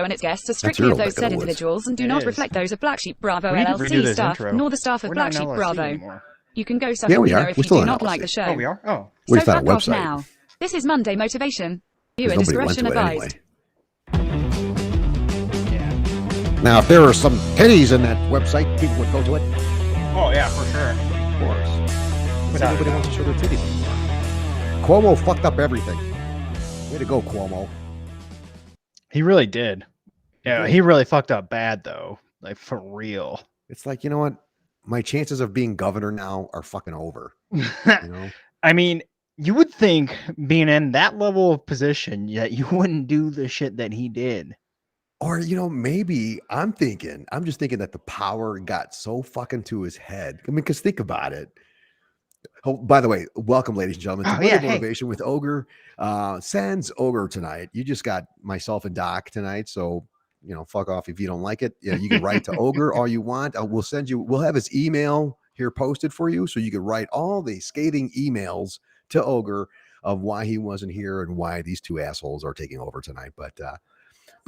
and its guests are strictly of those said individuals and do not reflect those of Black Sheep Bravo LLC staff, nor the staff of Black Sheep Bravo. Anymore. You can go suck a wiener if you do not like the show. Oh, we are? Oh. So fuck off now. This is Monday Motivation. Viewer discretion advised. Now, if there were some titties in that website, people would go to it. Oh, yeah, for sure. Of course. But nobody wants to show their titties anymore. Cuomo fucked up everything. Way to go, Cuomo. He really did. Yeah, he really fucked up bad, though. Like, for real. It's like, you know what? My chances of being governor now are fucking over. You know? I mean, you would think being in that level of position that you wouldn't do the shit that he did. Or, you know, maybe I'm just thinking that the power got so fucking to his head. I mean, because think about it. Oh, by the way, welcome, ladies and gentlemen, to Monday Motivation with Ogre. Sans Ogre tonight. You just got myself and Doc tonight. So, you know, fuck off if you don't like it. Yeah, you can write to Ogre all you want. We'll have his email here posted for you. So you can write all the scathing emails to Ogre of why he wasn't here and why these two assholes are taking over tonight. But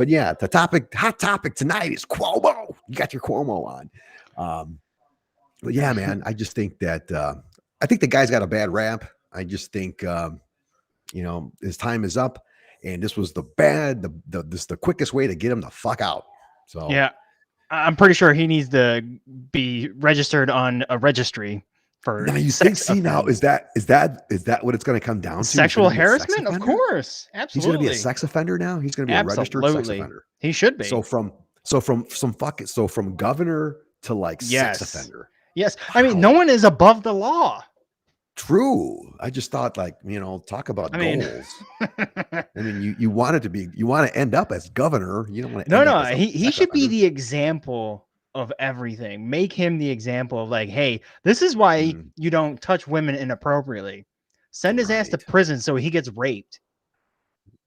yeah, the hot topic tonight is Cuomo. You got your Cuomo on. But yeah, man, I just think that I think the guy's got a bad rap. I just think you know, his time is up, and this was the quickest way to get him the fuck out. So yeah, I'm pretty sure he needs to be registered on a registry. Now you think, now is that what it's going to come down to? Sexual harassment, of course, absolutely. He's going to be a sex offender now. He's going to be a registered sex offender. He should be. So from governor to like sex offender. Yes, wow. I mean, no one is above the law. True. I just thought, like, you know, talk about goals. I mean, you want to end up as governor. You don't want to. No. He should be the example of everything. Make him the example of, like, hey, this is why you don't touch women inappropriately. Send his ass to prison so he gets raped.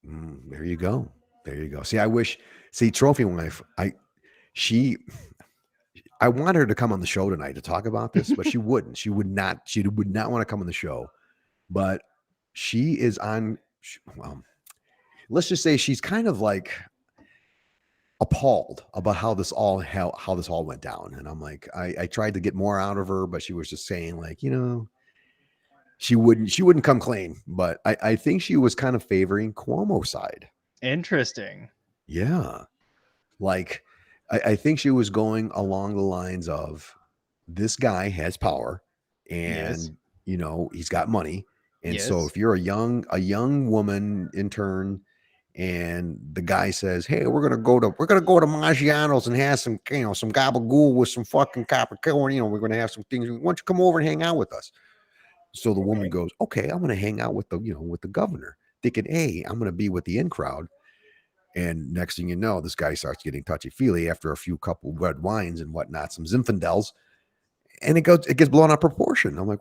There you go. See, Trophy Wife, I want her to come on the show tonight to talk about this, but she wouldn't. She would not want to come on the show. But she is on, let's just say she's kind of like appalled about how this all went down. And I'm like, I tried to get more out of her, but she was just saying, like, you know, she wouldn't come clean. But I think she was kind of favoring Cuomo's side. Interesting. Yeah. Like, I think she was going along the lines of, this guy has power and, you know, he's got money. And so if you're a young woman intern and the guy says, hey, we're going to go to Maggiano's and have some, you know, some gabagool with some fucking capricorn, you know, we're going to have some things. Why don't you come over and hang out with us? So the woman goes, okay, I'm going to hang out with the governor, thinking, hey, I'm going to be with the in crowd. And next thing you know, this guy starts getting touchy-feely after a few couple red wines and whatnot, some Zinfandels, and it gets blown out of proportion. I'm like,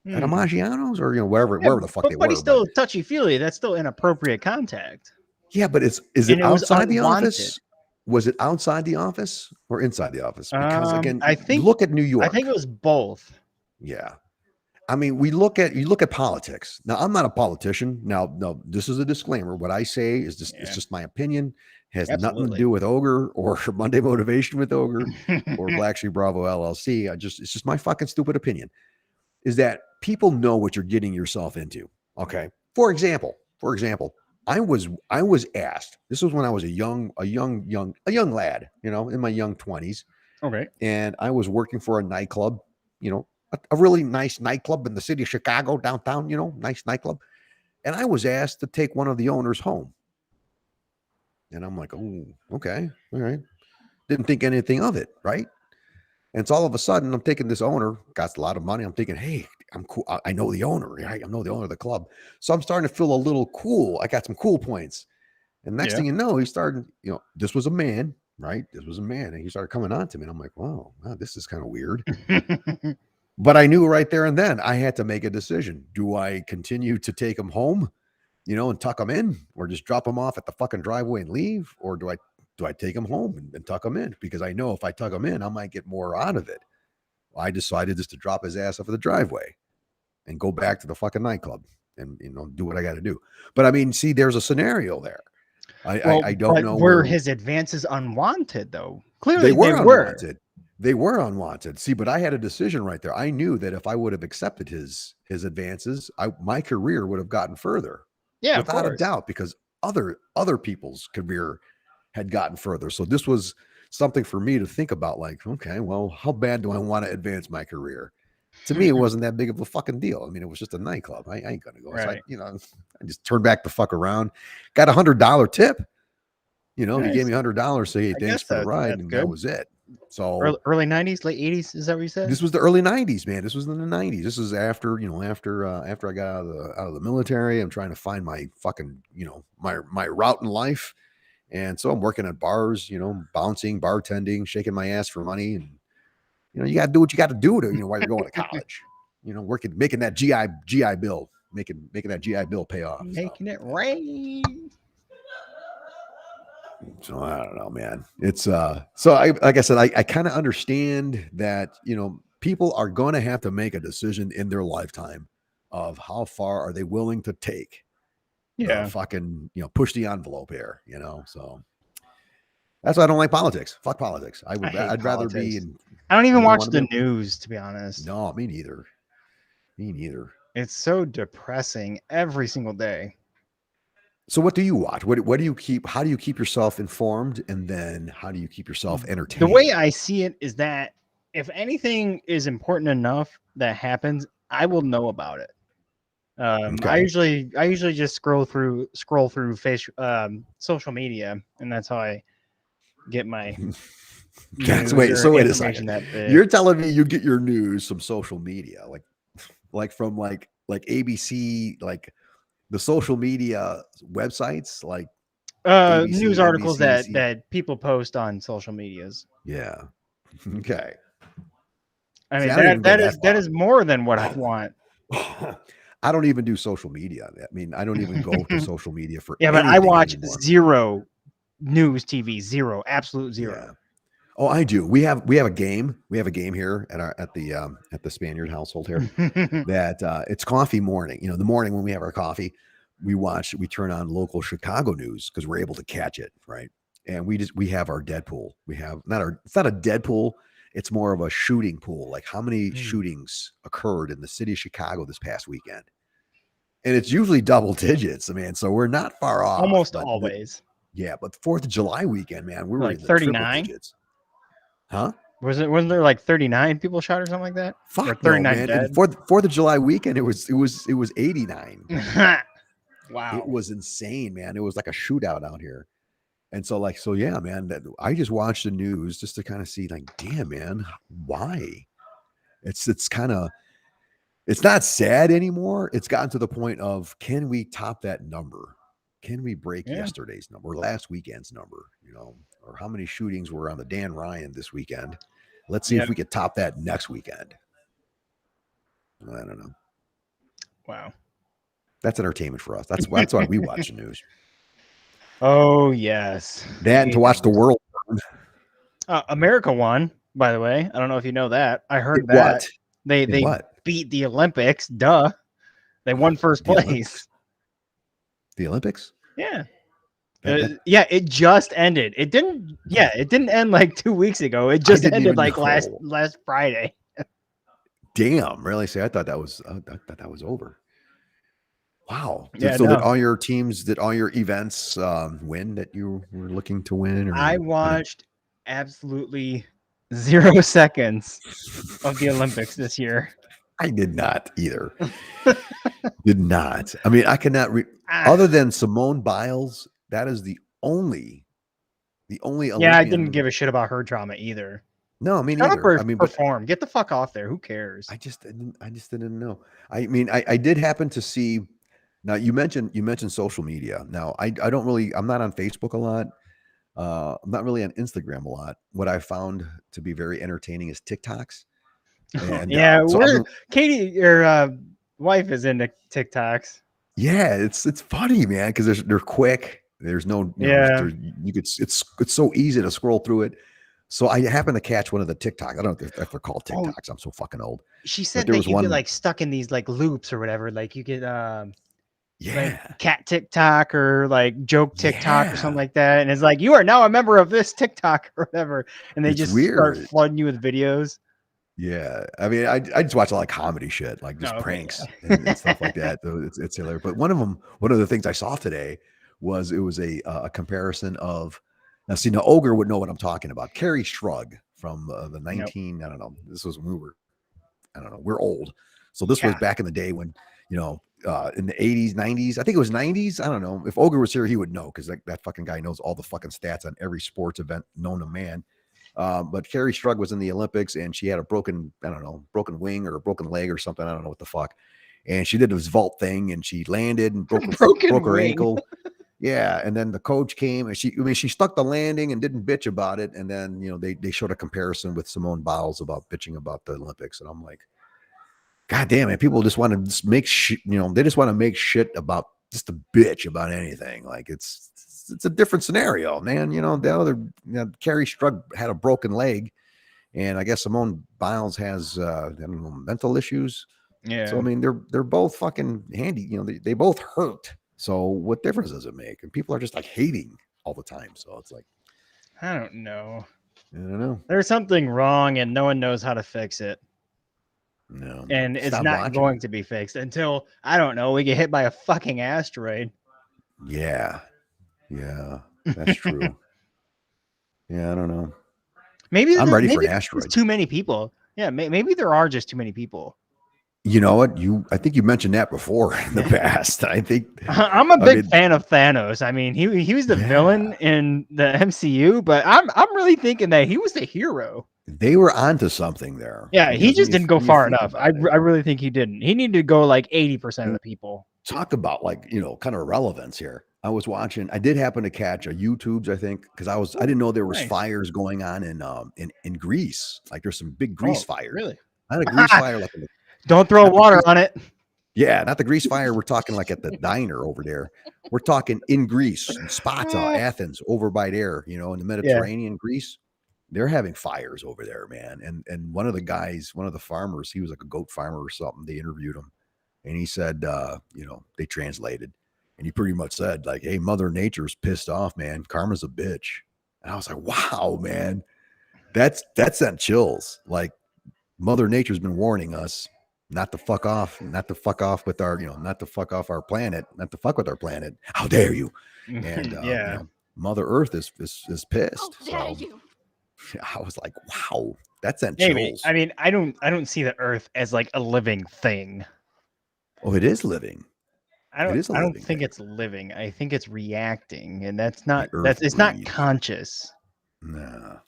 at a Maggiano's or, you know, wherever the fuck they were. But he's still touchy-feely. That's still inappropriate contact. Yeah, but is it outside the office? Was it outside the office or inside the office? Because again, I think, look at New York. I think it was both. Yeah. I mean, you look at politics. Now, I'm not a politician. Now, no, this is a disclaimer. What I say is just, it's just my opinion. Has nothing to do with Ogre or Monday Motivation with Ogre or Black Sheep Bravo LLC. It's just my fucking stupid opinion. Is that people know what you're getting yourself into. Okay. For example, I was asked, this was when I was a young lad, you know, in my young 20s. Okay. And I was working for a nightclub, you know, a really nice nightclub in the city of Chicago, downtown, you know, nice nightclub. And I was asked to take one of the owners home. And I'm like, oh, okay. All right. Didn't think anything of it. Right. And so all of a sudden I'm taking this owner, got a lot of money. I'm thinking, hey, I'm cool. I know the owner. Right? I know the owner of the club. So I'm starting to feel a little cool. I got some cool points. And next thing you know, he started, you know, this was a man, right? This was a man. And he started coming on to me. And I'm like, wow, this is kind of weird. But I knew right there and then I had to make a decision. Do I continue to take him home, you know, and tuck him in, or just drop him off at the fucking driveway and leave? Or do I take him home and tuck him in? Because I know if I tuck him in, I might get more out of it. I decided just to drop his ass off of the driveway and go back to the fucking nightclub and, you know, do what I got to do. But I mean, see, there's a scenario there. I don't know were his advances unwanted though? Clearly they were unwanted. They were unwanted. See, but I had a decision right there. I knew that if I would have accepted his advances, my career would have gotten further. Yeah, without a doubt, because other people's career had gotten further. So this was something for me to think about. Like, okay, well, how bad do I want to advance my career? To me, it wasn't that big of a fucking deal. I mean, it was just a nightclub. I ain't gonna go. Right. So I just turned back the fuck around. Got $100 tip. Nice. He gave me $100. Say, hey, thanks for the ride, and that was it. So early 90s, late 80s, is that what you said? This was the early 90s, man. This was in the 90s. This was after I got out of the military. I'm trying to find my fucking, my route in life. And so I'm working at bars, bouncing, bartending, shaking my ass for money. And, you got to do what you got to do while you're going to college, working, making that GI bill, making that GI bill pay off. Making it rain. So I don't know, man. It's so like I said, I kind of understand that, people are going to have to make a decision in their lifetime of how far are they willing to take. Yeah. Fucking, push the envelope here, so that's why I don't like politics. Fuck politics. I'd rather be in. I don't even watch the news, to be honest. No, me neither. It's so depressing every single day. So what do you watch? What do you keep? How do you keep yourself informed? And then how do you keep yourself entertained? The way I see it is that if anything is important enough that happens, I will know about it. Okay. I usually just scroll through social media, and that's how I get my. Wait a second. You're telling me you get your news from social media, like from like ABC, like the social media websites, like ABC, news articles NBC, that people post on social medias. Yeah. Okay. I mean, that is more than what I want. I don't even do social media. I mean, I don't even go to social media for but I watch zero news TV, zero, absolute zero. Yeah. Oh, I do. We have a game. We have a game here at the Spaniard household here that it's coffee morning. The morning when we have our coffee, we turn on local Chicago news because we're able to catch it, right? And we have our Deadpool. It's not a Deadpool. It's more of a shooting pool. Like how many shootings occurred in the city of Chicago this past weekend? And it's usually double digits. I mean, so we're not far off. Almost always. But the 4th of July weekend, man, we were like 39. Huh? Wasn't there like 39 people shot or something like that? Fuck, or 39 no, man. 4th of July weekend, it was 89. Wow. It was insane, man. It was like a shootout out here. And so yeah, man, I just watched the news just to kind of see, like, damn, man, why? It's not sad anymore. It's gotten to the point of, can we top that number? Can we break yesterday's number or last weekend's number, or how many shootings were on the Dan Ryan this weekend? Let's see if we could top that next weekend. I don't know. Wow. That's entertainment for us. That's why we watch the news. Oh, yes. That and to watch the world. America won, by the way. I don't know if you know that. I heard that. They beat the Olympics. Duh. They won first place. The Olympics? Yeah. It just ended. It didn't end like 2 weeks ago. It just ended like last Friday. Damn, really? See, I thought that was over. Wow. Did all your teams, did all your events win that you were looking to win? Or I watched absolutely 0 seconds of the Olympics this year. I did not either. Did not. I mean, I cannot other than Simone Biles, that is the only Olympian. Yeah, I didn't give a shit about her drama either. No, I mean, neither. Perform. Get the fuck off there. Who cares? I just didn't know. I mean, I did happen to see. Now you mentioned social media. Now I'm not on Facebook a lot. I'm not really on Instagram a lot. What I found to be very entertaining is TikToks. And, Katie, your wife is into TikToks. Yeah, it's funny, man, because they're quick. There's no, it's so easy to scroll through it. So I happened to catch one of the TikToks. I don't know if they're called TikToks. I'm so fucking old. She said that you get like stuck in these like loops or whatever. Like you get like cat TikTok or like joke TikTok or something like that. And it's like, you are now a member of this TikTok or whatever. And they just start flooding you with videos. Yeah. I mean, I just watch a lot of comedy shit, like just pranks and stuff like that. So it's hilarious. But one of the things I saw today was it was a comparison of now Ogre would know what I'm talking about. Carrie Shrug from the 19, I don't know. This was when we're old. So this was back in the day when, in the 80s, 90s, I think it was 90s. I don't know. If Ogre was here, he would know because that fucking guy knows all the fucking stats on every sports event known to man. But Carrie Strug was in the Olympics and she had a broken wing or a broken leg or something. I don't know what the fuck. And she did this vault thing and she landed and broke her ankle. Yeah. And then the coach came and she stuck the landing and didn't bitch about it. And then, they showed a comparison with Simone Biles about bitching about the Olympics. And I'm like, God damn it. People just want to make shit, they just want to make shit about just a bitch about anything. Like it's a different scenario, man. The other Carrie Strug had a broken leg, and I guess Simone Biles has mental issues. Yeah. So I mean, they're both fucking handy. They both hurt. So what difference does it make? And people are just like hating all the time. So it's like, I don't know. I don't know. There's something wrong, and no one knows how to fix it. No, and it's not going to be fixed until we get hit by a fucking asteroid. Yeah, that's true. Yeah, I don't know. Maybe I'm ready for an asteroid. Too many people. Yeah, maybe there are just too many people. You know what? I think you mentioned that before in the past. I think I'm a big fan of Thanos. I mean, he was the villain in the MCU, but I'm really thinking that he was the hero. They were onto something there. Yeah, he just didn't go far enough. I really think he didn't. He needed to go like 80% of the people. Talk about kind of relevance here. I was watching. I did happen to catch a YouTube's, I think, because I didn't know there was fires going on in Greece. Like there's some big grease fires. Really? Not a grease fire like don't throw water on it. Yeah, not the grease fire. We're talking like at the diner over there. We're talking in Greece, in Sparta, Athens, over by there, in the Mediterranean, Greece. They're having fires over there, man. And one of the farmers, he was like a goat farmer or something. They interviewed him and he said, they translated and he pretty much said like, hey, Mother Nature's pissed off, man. Karma's a bitch. And I was like, wow, man, that's sent chills. Like Mother Nature's been warning us not to fuck off with our, not to fuck off our planet, not to fuck with our planet. How dare you? And Mother Earth is pissed. How dare you? I was like, wow, that's sent chills. I mean, I don't see the Earth as like a living thing. Oh, it is living. I don't think it's living. I think it's reacting, and it's not conscious. No,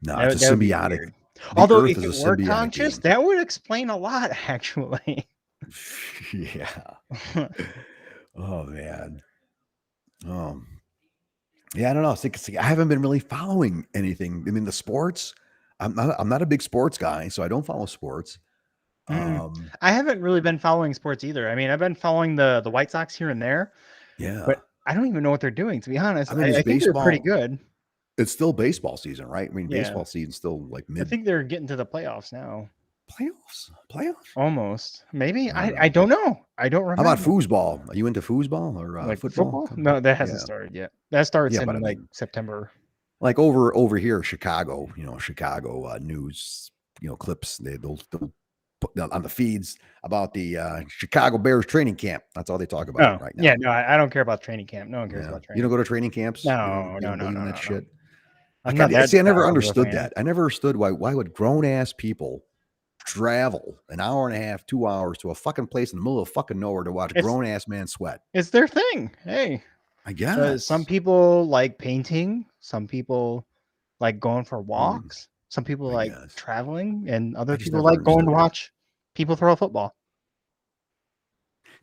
it's a symbiotic. Although if it were conscious, that would explain a lot, actually. Yeah. Oh man. Yeah, I don't know. I haven't been really following anything. I mean, the sports. I'm not a big sports guy, so I don't follow sports. I haven't really been following sports either. I mean, I've been following the White Sox here and there. Yeah, but I don't even know what they're doing. To be honest, I think they're pretty good. It's still baseball season, right? I mean, baseball season's still like mid. I think they're getting to the playoffs now. Playoffs? Almost. Maybe. I don't know. I don't remember. How about foosball? Are you into foosball or like football? No, that hasn't started yet. That starts in September. Like over here, Chicago, Chicago news, clips. They'll put on the feeds about the Chicago Bears training camp. That's all they talk about right now. Yeah, no, I don't care about training camp. No one cares about training. You don't go to training camps? No. That shit. I never understood that. I never understood why would grown ass people travel an hour and a half, 2 hours to a fucking place in the middle of fucking nowhere to watch grown ass man sweat. It's their thing. Hey, I guess some people like painting. Some people like going for walks. Some people like traveling, and other people like going to watch people throw a football.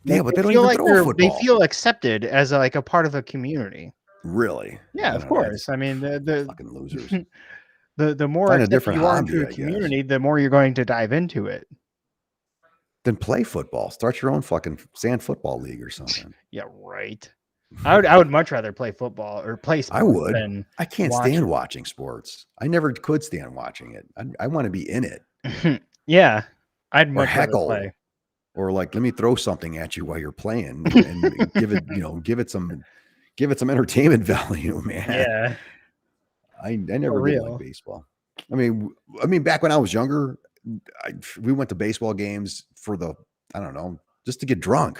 Yeah, but they don't even throw a football. They feel accepted as a part of a community. Really? Yeah, of course. I mean, the fucking losers. The more accepted you are into a community, the more you're going to dive into it. Then play football. Start your own fucking sand football league or something. Yeah, right. I would much rather play football or play sports. I would. I can't stand watching sports. I never could stand watching it. I want to be in it. Yeah, I'd much rather play. or like, let me throw something at you while you're playing and give it some entertainment value, man. Yeah. I never did like baseball. I mean, back when I was younger, we went to baseball games for I don't know, just to get drunk,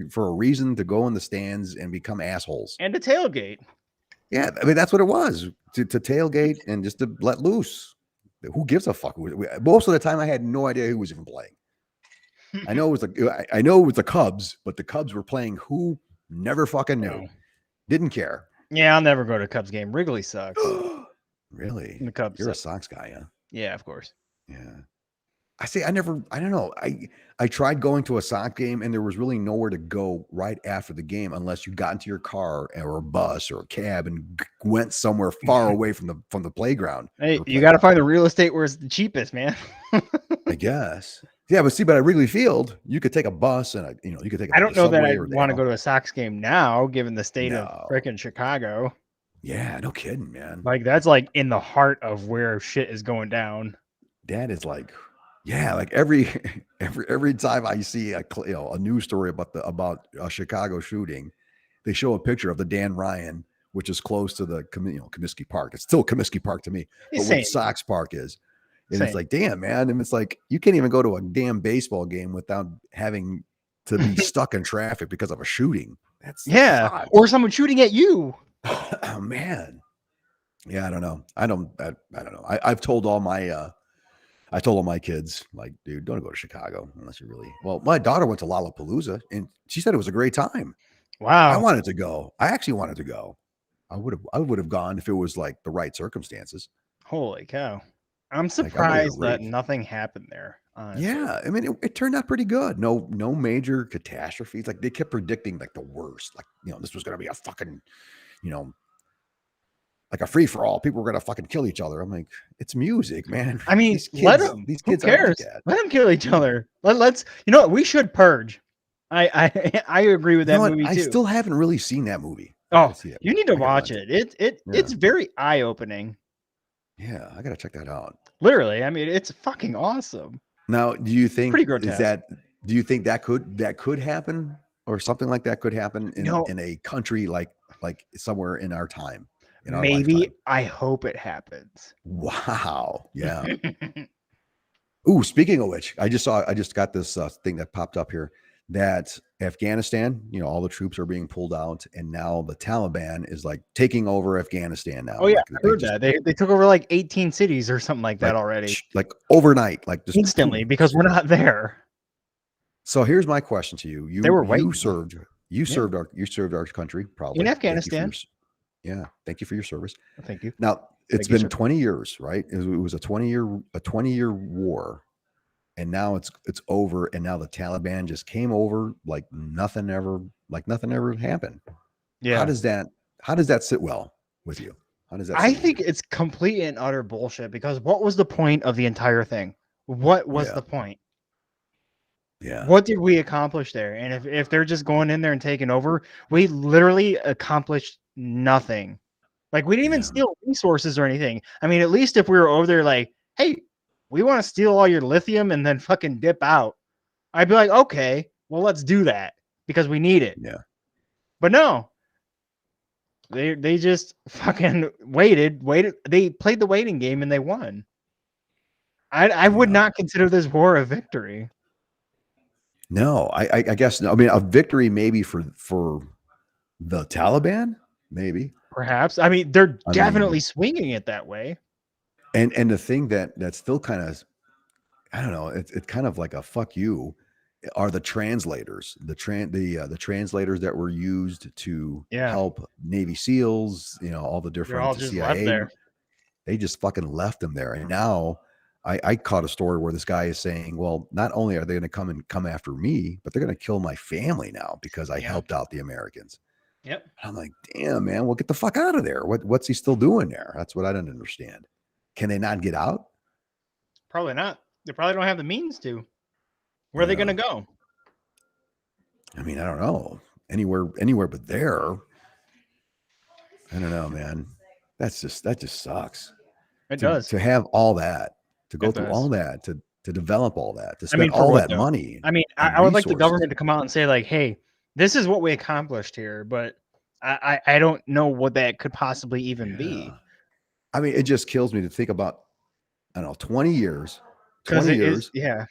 for a reason to go in the stands and become assholes. And to tailgate. Yeah, I mean, that's what it was, to tailgate and just to let loose. Who gives a fuck? Most of the time, I had no idea who was even playing. I know it was the Cubs, but the Cubs were playing who? Never fucking knew. Didn't care. Yeah, I'll never go to a Cubs game. Wrigley sucks. Really? The Cubs. You're a Sox guy, huh? Yeah, of course. Yeah. I don't know. I tried going to a Sox game, and there was really nowhere to go right after the game unless you got into your car or a bus or a cab and went somewhere far away from the playground. Hey, you got to find the real estate where it's the cheapest, man. I guess. Yeah, but at Wrigley Field, you could take a bus and you could take. I don't know that I want to go to a Sox game now, given the state of freaking Chicago. Yeah, no kidding, man. Like that's like in the heart of where shit is going down. That is like, yeah, like every time I see a news story about a Chicago shooting, they show a picture of the Dan Ryan, which is close to the Comiskey Park. It's still Comiskey Park to me, but what Sox Park is. And it's like, damn, man. And it's like, you can't even go to a damn baseball game without having to be stuck in traffic because of a shooting. Hot. Or someone shooting at you. Oh, man. Yeah, I don't know. I don't know. I've told all my kids, like, dude, don't go to Chicago unless you really. Well, my daughter went to Lollapalooza and she said it was a great time. Wow. I wanted to go. I actually wanted to go. I would have gone if it was like the right circumstances. Holy cow. I'm surprised that nothing happened there. Honestly. Yeah, I mean, it turned out pretty good. No major catastrophes. Like they kept predicting like the worst. Like this was going to be a fucking, like a free for all. People were going to fucking kill each other. I'm like, it's music, man. I mean, let them. These kids, who cares? Let them kill each other. Let's. You know what? We should purge. I agree with that movie too. I still haven't really seen that movie. Oh, you need to watch it. It's very eye opening. Yeah, I gotta check that out. Literally, I mean, it's fucking awesome. Now, do you think pretty grotesque. Do you think that could happen, or something like that could happen in a country like somewhere in our time? Maybe. Lifetime? I hope it happens. Wow. Yeah. Ooh, speaking of which, I just got this thing that popped up here that Afghanistan, all the troops are being pulled out, and now the Taliban is like taking over Afghanistan now. Oh yeah, I heard that they took over like 18 cities or something like that already, like overnight, like just instantly, because we're not there. So here's my question to you: you served our country probably in Afghanistan. Thank you for your service. Thank you. Now it's been 20 years, right? It was a 20-year war. And now it's over, and now the Taliban just came over like nothing ever happened. Yeah. How does that sit well with you? How does that? I think it's complete and utter bullshit, because what was the point of the entire thing? What was the point? Yeah. What did we accomplish there? And if they're just going in there and taking over, we literally accomplished nothing. Like we didn't even steal resources or anything. I mean, at least if we were over there like, hey, we want to steal all your lithium and then fucking dip out, I'd be like, okay, well, let's do that because we need it. Yeah. But no, they just fucking waited. They played the waiting game and they won. I would not consider this war a victory. No, I guess. I mean, a victory maybe for the Taliban, maybe. Perhaps. I mean, they're definitely swinging it that way. And the thing that's still kind of, I don't know, it's kind of like a fuck you, are the translators, the translators that were used to help Navy SEALs, all the different all just CIA. left there. They just fucking left them there. And now I caught a story where this guy is saying, well, not only are they going to come after me, but they're going to kill my family now because I helped out the Americans. Yep. I'm like, damn, man, well, get the fuck out of there. What's he still doing there? That's what I didn't understand. Can they not get out? Probably not. They probably don't have the means to. Where are they going to go? I mean, I don't know. Anywhere but there. I don't know, man. That just sucks. It does. To have all that, to go through all that, to develop all that, to spend all that money. I mean, I would like the government to come out and say like, hey, this is what we accomplished here, but I don't know what that could possibly even be. I mean, it just kills me to think about, I don't know, 20 years, yeah.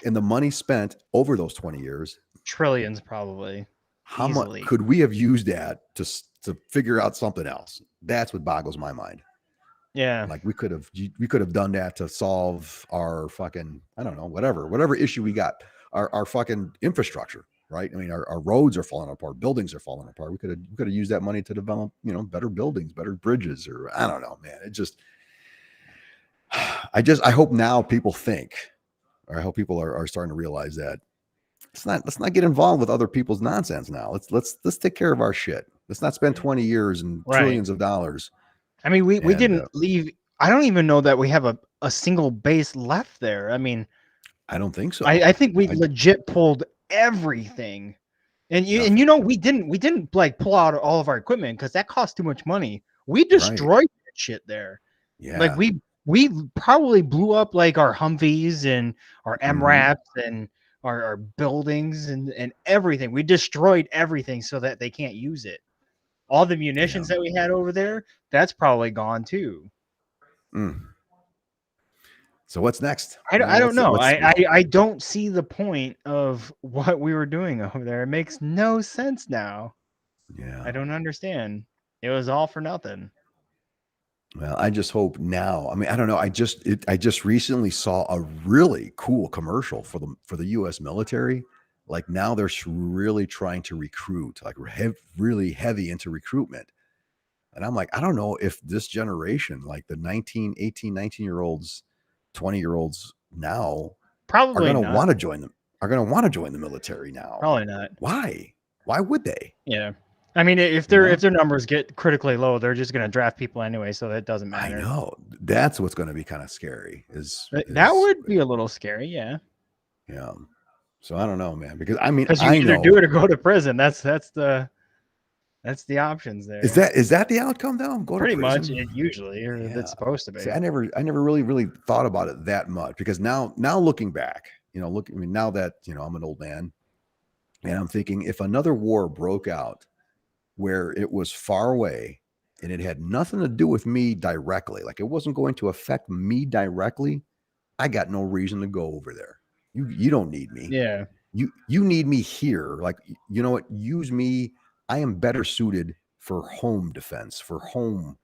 And the money spent over those 20 years. Trillions, probably. How much could we have used that to figure out something else? That's what boggles my mind. Yeah. Like we could have done that to solve our fucking, I don't know, whatever issue we got, our fucking infrastructure, right? I mean, our roads are falling apart, buildings are falling apart. We could have used that money to develop, better buildings, better bridges, or I don't know, man. It just, I hope now people think, or I hope people are starting to realize that let's not get involved with other people's nonsense now. Let's take care of our shit. Let's not spend 20 years and trillions of dollars. I mean, we didn't leave. I don't even know that we have a single base left there. I mean, I don't think so. I think we legit pulled everything. And we didn't like pull out all of our equipment because that cost too much money. We destroyed that shit there. Yeah. Like we probably blew up like our Humvees and our MRAPs and our buildings and everything. We destroyed everything so that they can't use it. All the munitions that we had over there, that's probably gone too. So what's next? I don't know. I don't see the point of what we were doing over there. It makes no sense now. Yeah. I don't understand. It was all for nothing. Well, I just hope now. I mean, I don't know. I just recently saw a really cool commercial for the U.S. military. Like now they're really trying to recruit, like really heavy into recruitment. And I'm like, I don't know if this generation, like the 18, 19-year-olds, 20-year-olds now probably are going to want to join them. Are going to want to join the military now. Probably not. Why? Why would they? Yeah. I mean, if their numbers get critically low, they're just going to draft people anyway, so that doesn't matter. I know. That's what's going to be kind of scary. That would be a little scary, yeah. Yeah. So I don't know, man, because I mean, you either do it or go to prison. That's the options there. Is that the outcome though? Go pretty to prison? much usually, or it's supposed to be. See, I never really thought about it that much because now looking back, now that I'm an old man, and I'm thinking if another war broke out where it was far away and it had nothing to do with me directly, like it wasn't going to affect me directly, I got no reason to go over there. You don't need me. Yeah. You need me here. Like, you know what? Use me. I am better suited for home defense, for home,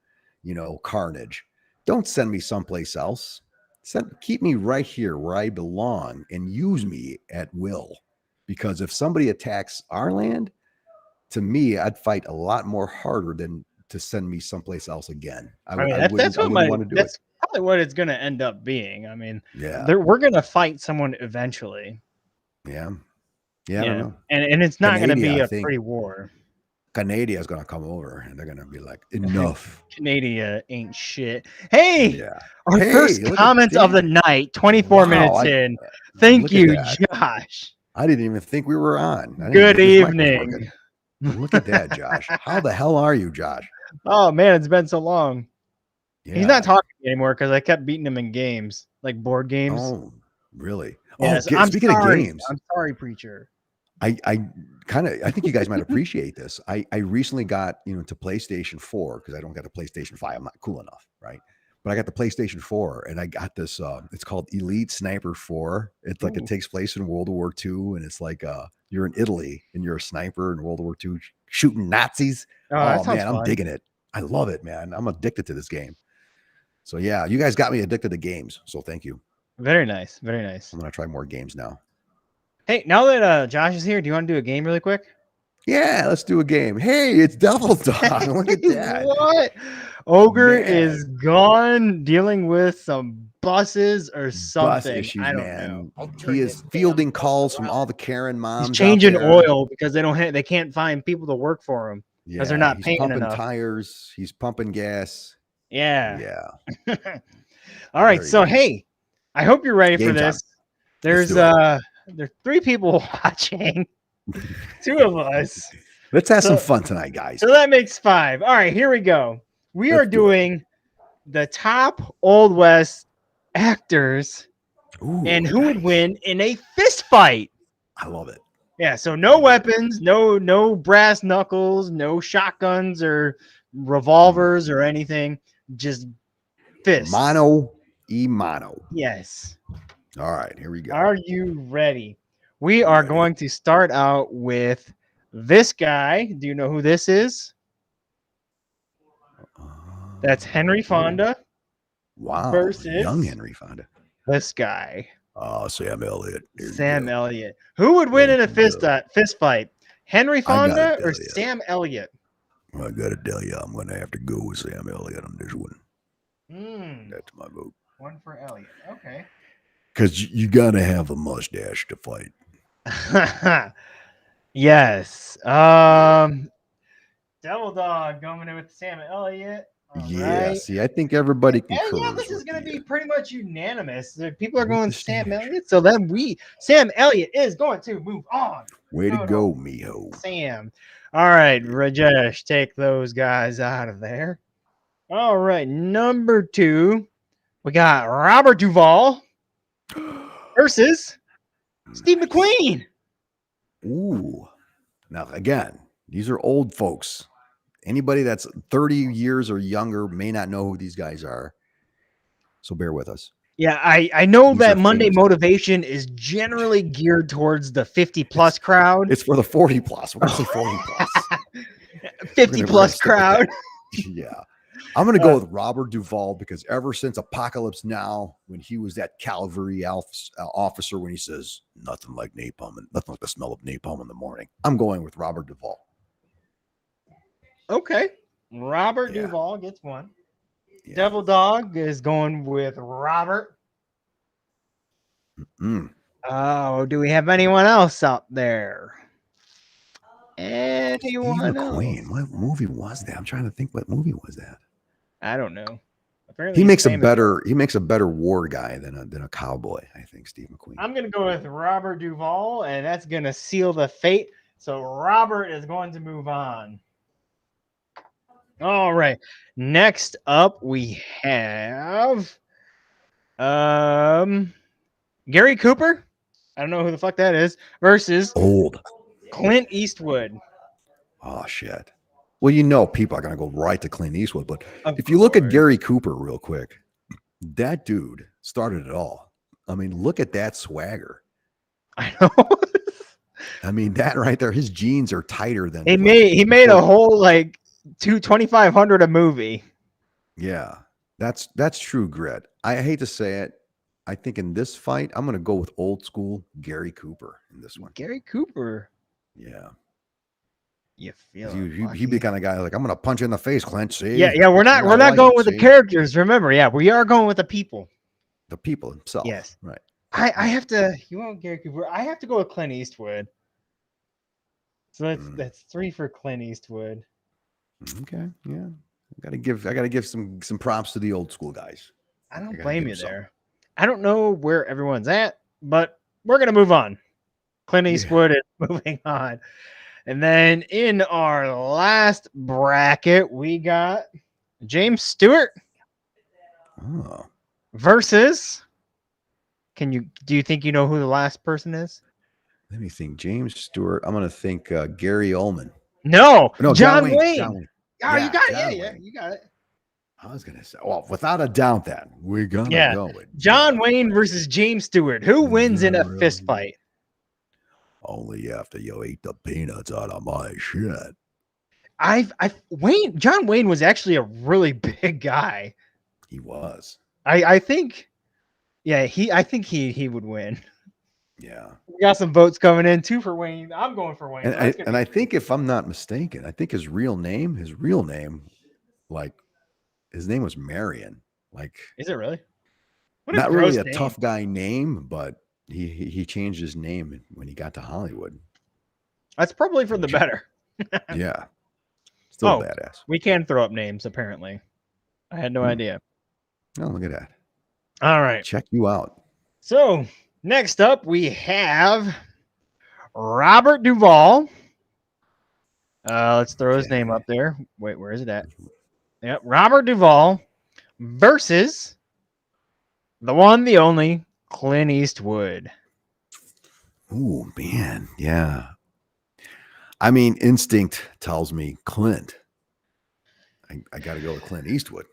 carnage. Don't send me someplace else. Keep me right here where I belong and use me at will. Because if somebody attacks our land, to me, I'd fight a lot more harder than to send me someplace else again. That's probably what it's going to end up being. I mean, we're going to fight someone eventually. Yeah. I don't know. And it's not going to be a pretty war. Canada is going to come over and they're going to be like, enough. Canada ain't shit. Hey, our first comment of the night, 24 minutes in. Thank you, Josh. I didn't even think we were on. Good evening. Look at that, Josh. How the hell are you, Josh? Oh, man, it's been so long. Yeah. He's not talking anymore because I kept beating him in games, like board games. Oh, really? Yes. Speaking of games. I'm sorry, preacher. I think you guys might appreciate this. I recently got into PlayStation 4 because I don't got a PlayStation 5. I'm not cool enough, right? But I got the PlayStation 4 and I got this it's called Elite Sniper 4. It's like it takes place in World War II and it's like you're in Italy and you're a sniper in World War II shooting Nazis. Oh man, fun. I'm digging it. I love it, man. I'm addicted to this game. So yeah, you guys got me addicted to games. So thank you. Very nice. Very nice. I'm going to try more games now. Hey, now that Josh is here, do you want to do a game really quick? Yeah, let's do a game. Hey, it's Devil Dog. Look at that. What? Ogre is gone dealing with some buses or something. Bus issues, I don't know. He is fielding calls from all the Karen moms. He's changing oil because they can't find people to work for him because they're not paying pumping enough. Tires. He's pumping gas. Yeah. All right. So hey, I hope you're ready for this. There's 3 people watching. 2 of us. Let's have some fun tonight, guys. So that makes 5. All right, here we go. Let's are doing the top Old West actors Ooh, and who would win in a fist fight? I love it. Yeah, so no weapons, no brass knuckles, no shotguns or revolvers or anything, just fists. Mano y mano. Yes. All right, here we go. Are you ready? We are going to start out with this guy. Do you know who this is? That's Henry Fonda. Wow. Versus young Henry Fonda. This guy. Oh, Sam Elliott. Sam Elliott. Who would win in a fist fight? Henry Fonda or Sam Elliott? I gotta tell you, I'm gonna have to go with Sam Elliott on this one. That's my vote. One for Elliott. Okay. Because you gotta have a mustache to fight. Yes. Devil Dog going in with Sam Elliott. Right. See, I think everybody concurs. Yeah, this is going to be pretty much unanimous. People are going Sam Elliott, so then Sam Elliott is going to move on. Way to go, mijo. Sam. All right, Rajesh, take those guys out of there. All right, number 2, we got Robert Duvall versus Steve McQueen. Ooh. Now, again, these are old folks. Anybody that's 30 years or younger may not know who these guys are. So bear with us. Yeah, I know that Monday Motivation is generally geared towards the 50-plus crowd. It's for the 40-plus. We're going to say 40-plus. 50-plus crowd. Yeah. I'm going to go with Robert Duvall because ever since Apocalypse Now, when he was that cavalry officer, when he says, nothing like napalm and nothing like the smell of napalm in the morning, I'm going with Robert Duvall. Okay. Robert Duvall gets one. Yeah. Devil Dog is going with Robert. Oh, do we have anyone else out there? Anyone else? McQueen. What movie was that? I'm trying to think. What movie was that? I don't know. Apparently he makes a better war guy than a cowboy. I think Steve McQueen. I'm gonna go with Robert Duvall, and that's gonna seal the fate. So Robert is going to move on. All right. Next up, we have Gary Cooper. I don't know who the fuck that is. Versus Clint Eastwood. Oh shit. Well, people are gonna go right to Clint Eastwood, but if you look at Gary Cooper real quick, that dude started it all. I mean, look at that swagger. I know. I mean, that right there, his jeans are tighter than he made a whole like 2,500 a movie. Yeah, that's true grit. I hate to say it. I think in this fight, I'm going to go with old school Gary Cooper in this one. Gary Cooper. Yeah. You feel he'd be the kind of guy like, I'm going to punch you in the face, Clint. See? Yeah. We're not going with the characters. Remember, we are going with the people. The people themselves. Yes. Right. I have to. You want Gary Cooper? I have to go with Clint Eastwood. So that's 3 for Clint Eastwood. Okay, yeah. I gotta give some props to the old school guys. I don't blame you there. I don't know where everyone's at, but we're gonna move on. Clint Eastwood is moving on. And then in our last bracket, we got James Stewart versus. Do you think you know who the last person is? Let me think. James Stewart. I'm gonna think Gary Oldman. No, John Wayne. John Wayne. Oh, you got it. Yeah, you got it. I was gonna say, well, without a doubt, then we're gonna go with John Wayne versus James Stewart. Who wins in a fist fight? Only after you eat the peanuts out of my shit. John Wayne was actually a really big guy. He was. I think. Yeah, I think he would win. Yeah. We got some votes coming in. 2 for Wayne. I'm going for Wayne. And I think if I'm not mistaken, I think his real name, like his name was Marion. Like, is it really? Not really a tough guy name, but he changed his name when he got to Hollywood. That's probably for the better. Yeah. Still badass. We can throw up names, apparently. I had no idea. Oh, look at that. All right. Check you out. So next up, we have Robert Duvall. Let's throw his name up there. Wait, where is it at? Yep, Robert Duvall versus the one, the only, Clint Eastwood. Oh man, yeah. I mean, instinct tells me Clint. I got to go with Clint Eastwood.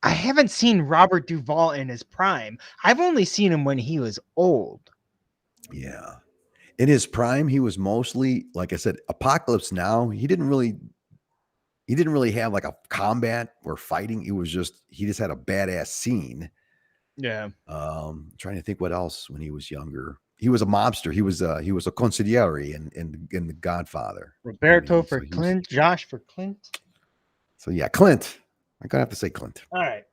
I haven't seen Robert Duvall in his prime. I've only seen him when he was old. Yeah. In his prime, he was mostly, like I said, Apocalypse Now. He didn't really have like a combat or fighting. He just had a badass scene. Yeah. Trying to think what else when he was younger. He was a mobster. He was a consigliere in The Godfather. Roberto for Clint, Josh for Clint. So yeah, Clint. I'm gonna have to say Clint. All right.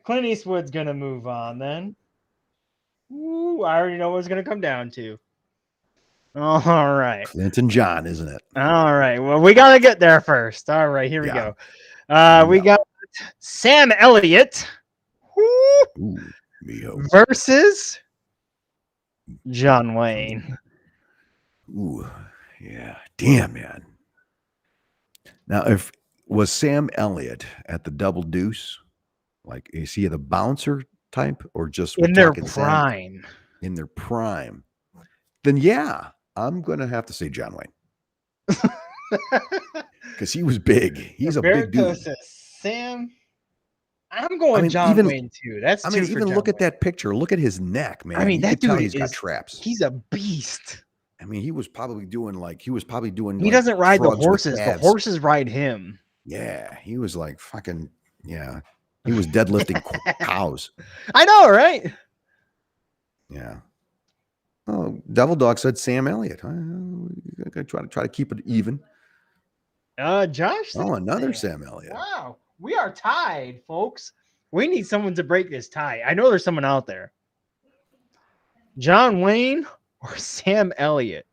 Clint Eastwood's gonna move on then. Ooh, I already know what it's gonna come down to. All right. Clint and John, isn't it? All right. Well, we gotta get there first. All right, here we go. We got Sam Elliott versus John Wayne. Ooh, yeah. Damn, man. Now, if was Sam Elliott at the Double Deuce, like is he the bouncer type or just in their prime? In their prime, then yeah, I'm gonna have to say John Wayne because he was big. He's a big dude. Sam, I'm going John Wayne too. That's even look at that picture. Look at his neck, man. I mean, that dude he's got traps. He's a beast. I mean, he was probably doing. He doesn't ride the horses. The horses ride him. Yeah, he was like fucking. Yeah, he was deadlifting cows. I know, right? Yeah. Oh, Devil Dog said Sam Elliott. I'm gonna try to keep it even. Josh. Oh, another Sam Elliott. Wow, we are tied, folks. We need someone to break this tie. I know there's someone out there. John Wayne or Sam Elliott.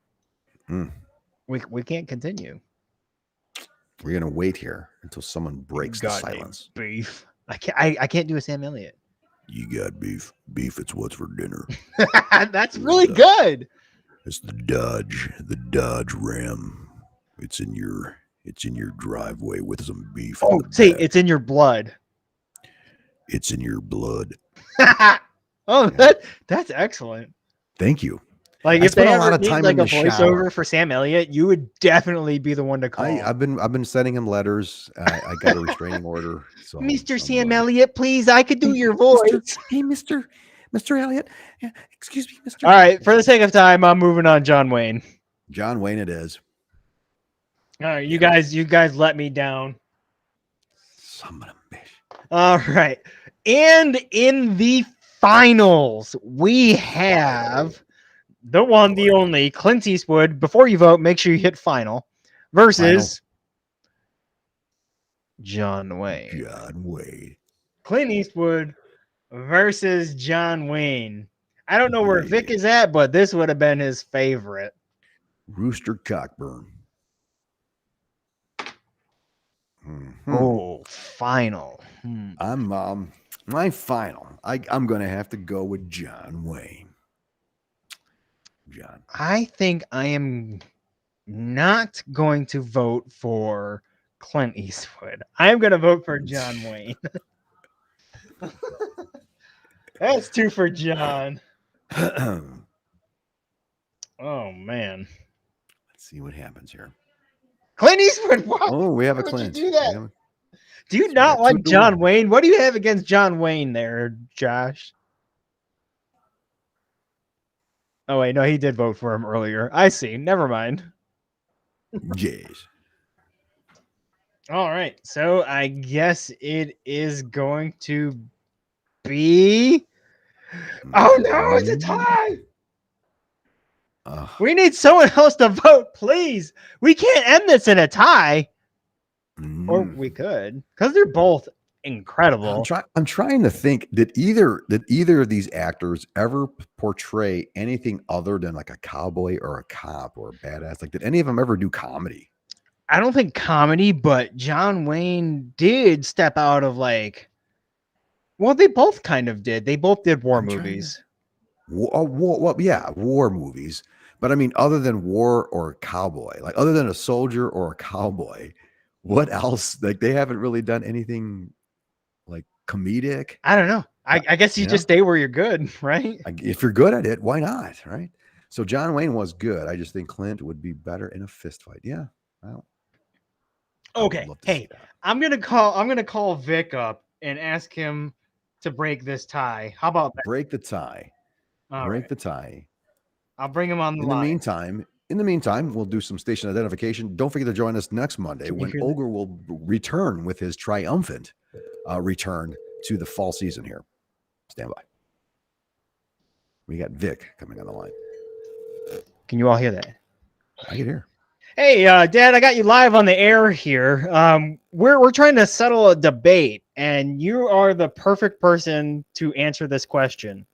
We can't continue. We're gonna wait here until someone breaks the silence. Beef. I can't do a Sam Elliott. You got beef. Beef, it's what's for dinner. That's really good. It's the Dodge Ram. It's in your driveway with some beef. Oh, see, it's in your blood. It's in your blood. Oh, that's excellent. Thank you. Like if they ever need like a voiceover for Sam Elliott, you would definitely be the one to call. I've been sending him letters. I got a restraining order. So Mr. Sam Elliott, please, I could do your voice. Hey, Mr. Elliott. Excuse me, Mr. All right, for the sake of time, I'm moving on. John Wayne. John Wayne, it is. All right, you guys let me down. Son of a bitch. All right, and in the finals, we have the one, the only Clint Eastwood. Before you vote, make sure you hit final versus John Wayne. John Wayne. Clint Eastwood versus John Wayne. I don't know where Vic is at, but this would have been his favorite. Rooster Cockburn. Oh, final. I'm my final. I'm gonna have to go with John Wayne. John. I think I am not going to vote for Clint Eastwood. I'm going to vote for John Wayne. That's 2 for John. Oh, man. Let's see what happens here. Clint Eastwood. What? Oh, we have a Clint. You do that? Do you not like John Wayne? What do you have against John Wayne there, Josh? Oh, wait. No, he did vote for him earlier. I see. Never mind. Jeez. All right. So I guess it is going to be. Oh, no. It's a tie. We need someone else to vote, please. We can't end this in a tie. Or we could, because they're both incredible. I'm trying to think, did either of these actors ever portray anything other than like a cowboy or a cop or a badass? Like, did any of them ever do comedy? I don't think comedy, but John Wayne did step out of like, well, they both kind of did. They both did war movies. War movies. But I mean, other than war or a cowboy, like other than a soldier or a cowboy, what else? Like, they haven't really done anything like comedic. I don't know. I guess you just stay where you're good, right? If you're good at it, why not, right? So John Wayne was good. I just think Clint would be better in a fist fight. Yeah. Well, okay. Hey, I'm gonna call Vic up and ask him to break this tie. How about that? Break the tie? Break the tie. I'll bring him on the line. In the meantime, we'll do some station identification. Don't forget to join us next Monday when Ogre will return with his triumphant return to the fall season here. Stand by. We got Vic coming on the line. Can you all hear that? I can hear. Hey, Dad, I got you live on the air here. We're trying to settle a debate, and you are the perfect person to answer this question.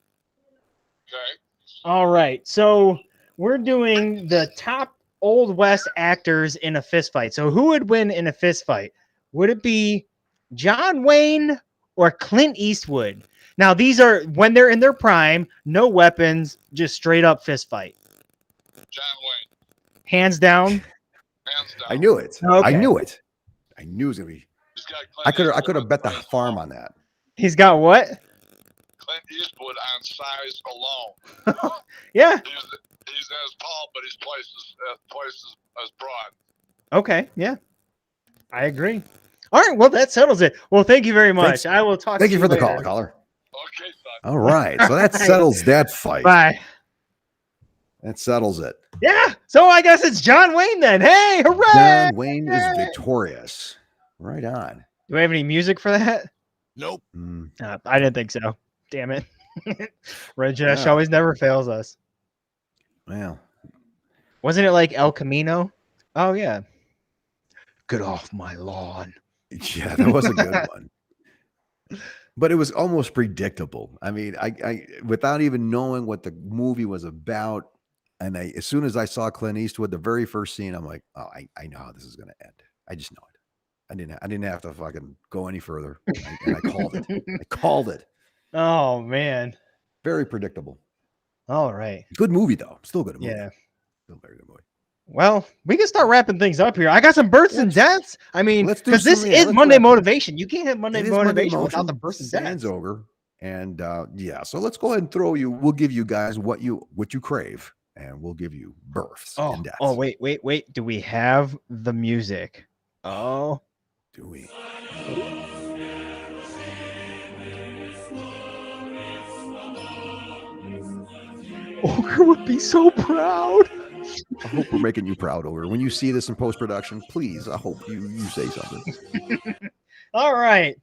Okay. All right, so we're doing the top Old West actors in a fist fight. So who would win in a fist fight? Would it be John Wayne or Clint Eastwood? Now, these are when they're in their prime, no weapons, just straight up fist fight. John Wayne. Hands down. Hands down. I knew it. Okay. I knew it. I knew it was gonna be. I could have bet the farm on that. He's got what? Clint Eastwood on size alone. Yeah. He's as tall, but he's twice as broad. Okay. Yeah. I agree. All right. Well, that settles it. Well, thank you very much. Thanks. I will talk. Thank you for the later. call, caller. Okay, son. All right. So that settles that fight. Bye. That settles it. Yeah. So I guess it's John Wayne then. Hey, hooray! John Wayne is victorious. Right on. Do we have any music for that? Nope. I didn't think so. Damn it. Rajesh always never fails us. Well, wasn't it like El Camino? Oh yeah. Get off my lawn. Yeah, that was a good one. But it was almost predictable. I mean, I without even knowing what the movie was about, and as soon as I saw Clint Eastwood, the very first scene, I'm like, oh, I know how this is going to end. I just know it. I didn't have to fucking go any further. And I called it. I called it. Oh man. Very predictable. All right. Good movie though. Still good movie. Yeah. Still very good movie. Well, we can start wrapping things up here. I got some births and deaths. I mean, because this is Monday motivation. You can't have Monday motivation without the births and deaths. Ogre. And so let's go ahead and we'll give you guys what you crave, and we'll give you births and deaths. Oh, wait. Do we have the music? Oh. Do we? Ogre would be so proud. I hope we're making you proud, Ogre. When you see this in post-production, please, I hope you say something. All right.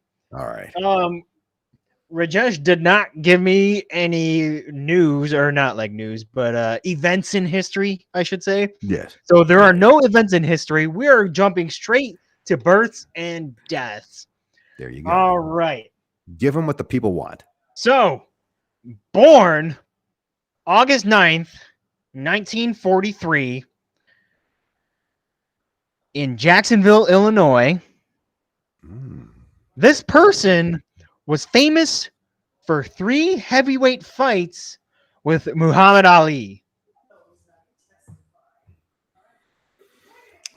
Rajesh did not give me any news, or not like news, but events in history, I should say. Yes. So there are no events in history. We are jumping straight to births and deaths. There you go. All right. Give them what the people want. So, born August 9th, 1943, in Jacksonville, Illinois. This person was famous for 3 heavyweight fights with Muhammad Ali.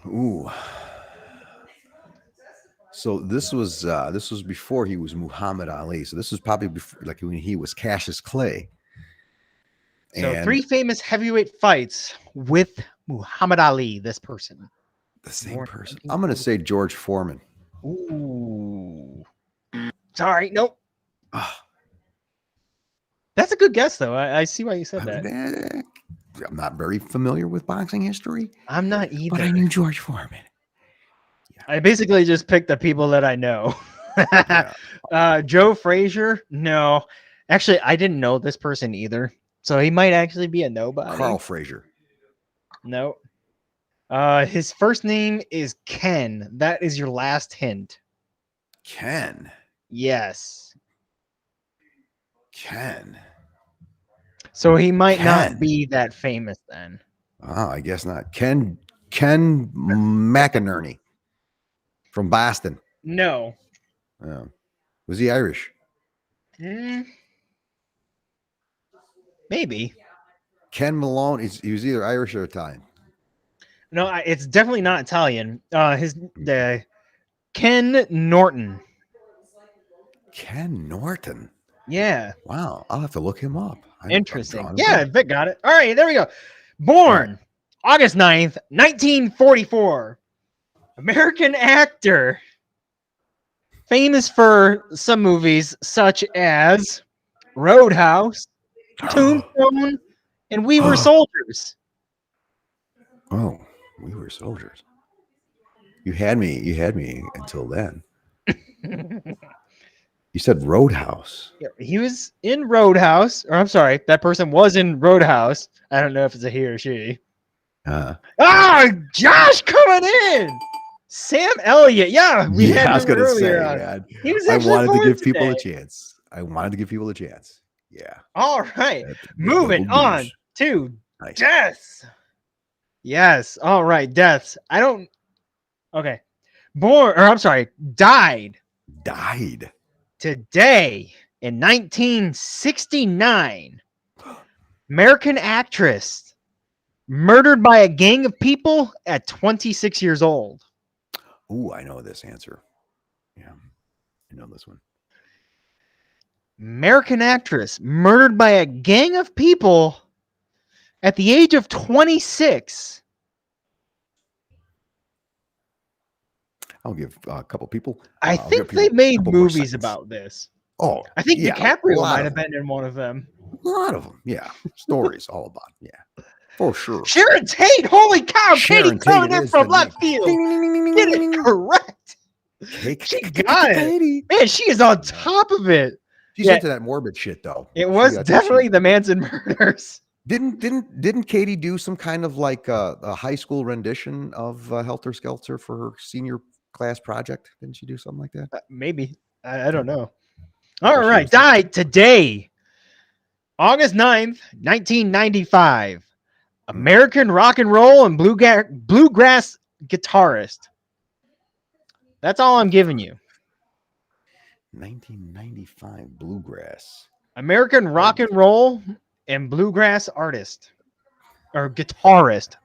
Ooh. So this was before he was Muhammad Ali. So this was probably before, like when he was Cassius Clay. So 3 famous heavyweight fights with Muhammad Ali, this person. The same person. I'm going to say George Foreman. Ooh. Sorry, nope. That's a good guess, though. I see why you said that. I'm not very familiar with boxing history. I'm not either. But I knew George Foreman. Yeah. I basically just picked the people that I know. Joe Frazier? No. Actually, I didn't know this person either. So he might actually be a nobody. Carl Frazier. No. His first name is Ken. That is your last hint. Ken. Yes. Ken. So he might not be that famous then. Oh, I guess not. Ken McInerney from Boston. No. Oh. Was he Irish? Maybe. Ken Malone, he was either Irish or Italian. No, it's definitely not Italian. Ken Norton. Ken Norton. Yeah. Wow. I'll have to look him up. Interesting. Yeah, Vic got it. All right, there we go. Born August 9th, 1944. American actor. Famous for some movies such as Roadhouse, Tombstone, and We Were Soldiers. Oh, We Were Soldiers. You had me until then. You said Roadhouse. Yeah, he was in Roadhouse, or I'm sorry, that person was in Roadhouse. I don't know if it's a he or she. Josh coming in. Sam Elliott. Yeah, I was going to say, man. He was I wanted to give people today. a chance. Yeah. All right. Moving on to deaths. Yes. All right. Deaths. Okay. Died today in 1969. American actress murdered by a gang of people at 26 years old. Ooh, I know this answer. Yeah, I know this one. American actress murdered by a gang of people at the age of 26. I'll give a couple people. I think they made movies about this. Oh, I think DiCaprio might have been in one of them. A lot of them, yeah. Stories all about, for sure. Sharon Tate, holy cow! Katie coming in from left field. Get it correct. She got it. Man, she is on top of it. She's into that morbid shit, though. It was definitely the Manson murders. Didn't Katie do some kind of like a high school rendition of Helter Skelter for her senior class project? Didn't she do something like that? Maybe. I don't know. All right. Died today, August 9th, 1995. American rock and roll and bluegrass guitarist. That's all I'm giving you. 1995 bluegrass. American rock and roll and bluegrass artist or guitarist.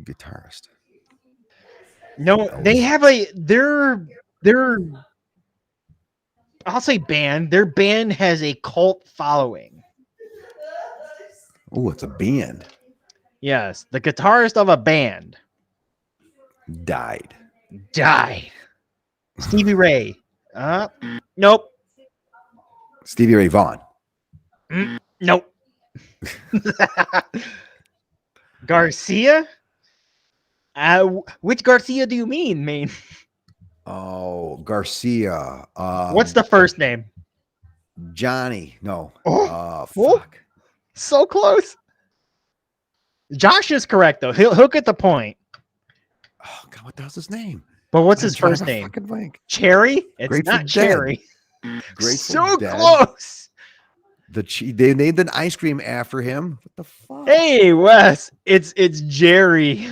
Guitarist. No, they have their I'll say band. Their band has a cult following. Oh, it's a band. Yes, the guitarist of a band died. Stevie Ray. Nope. Stevie Ray Vaughan. Nope. Garcia? Which Garcia do you mean? Oh, Garcia. What's the first name? Johnny. No. Fuck. So close. Josh is correct though. He'll get the point. Oh God, what the hell's his name? But what's his first name? Cherry? It's Grateful not Cherry. So Dead. Close. They named an ice cream after him. What the fuck? Hey Wes, it's Jerry.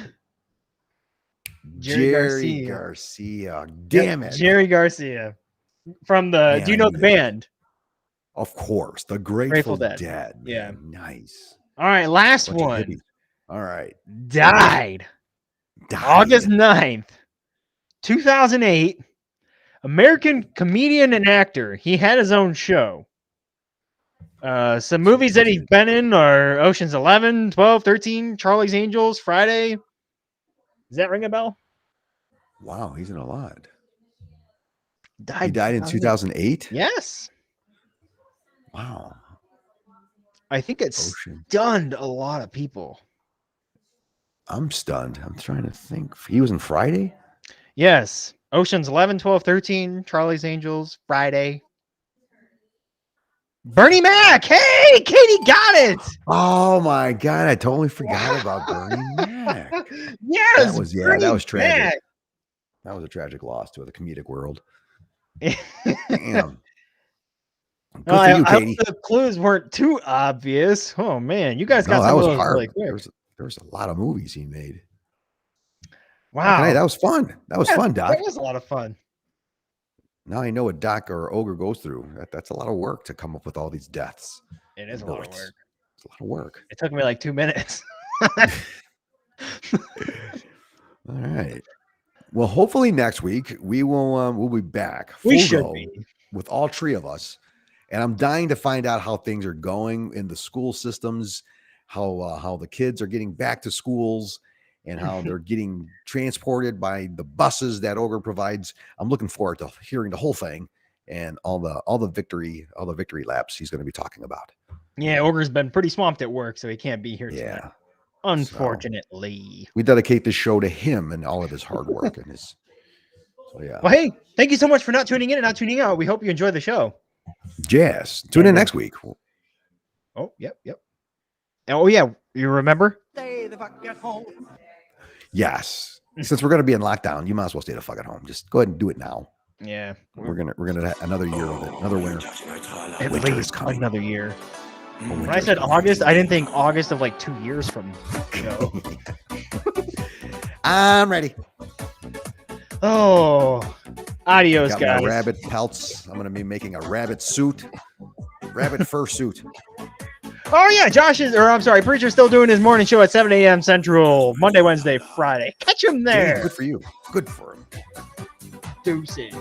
Jerry Garcia. Damn it. Jerry Garcia. From the do you know the band? Of course. The Grateful Dead. Yeah. Nice. All right, last one. All right. Died. August 9th, 2008. American comedian and actor. He had his own show. Some movies that he's been in are Ocean's 11, 12, 13, Charlie's Angels, Friday. Does that ring a bell? Wow, he's in a lot. He died in 2008? Yes. Wow. I think it stunned a lot of people. I'm stunned. I'm trying to think. He was in Friday? Yes. Ocean's 11, 12, 13, Charlie's Angels, Friday. Bernie Mac. Hey, Katie got it. Oh my God. I totally forgot about Bernie Mac. Yes. That was tragic. Mac. That was a tragic loss to the comedic world. Damn. I hope the clues weren't too obvious. Oh man, you guys got some of those really quick. There was a lot of movies he made. Wow. Okay, that was fun. That was fun, Doc. That was a lot of fun. Now I know what Doc or Ogre goes through. That's a lot of work to come up with all these deaths. It is a lot of work. It's a lot of work. It took me like 2 minutes. All right. Well, hopefully next week we'll be back. We full should go be. with all three of us. And I'm dying to find out how things are going in the school systems, how the kids are getting back to schools, and how they're getting transported by the buses that Ogre provides. I'm looking forward to hearing the whole thing and all the victory laps he's going to be talking about. Yeah, Ogre's been pretty swamped at work, so he can't be here tonight. Yeah. Unfortunately. So we dedicate this show to him and all of his hard work and his. So yeah. Well, hey, thank you so much for not tuning in and not tuning out. We hope you enjoy the show. Yes. Tune in next week. Oh, yep. Oh, yeah. You remember? Stay the fuck at home. Yes. Since we're going to be in lockdown, you might as well stay the fuck at home. Just go ahead and do it now. Yeah. We're gonna have another year with it. Another winter. At Winter is least coming. another year. When Winter I is said coming. August, I didn't think August of like 2 years from now. I'm ready. Oh, adios, Got guys. my rabbit pelts. I'm gonna be making a rabbit suit, rabbit fur suit. Oh yeah, Preacher's still doing his morning show at 7 a.m. Central, Monday, Wednesday, Friday. Catch him there. Good for you. Good for him. Deuces.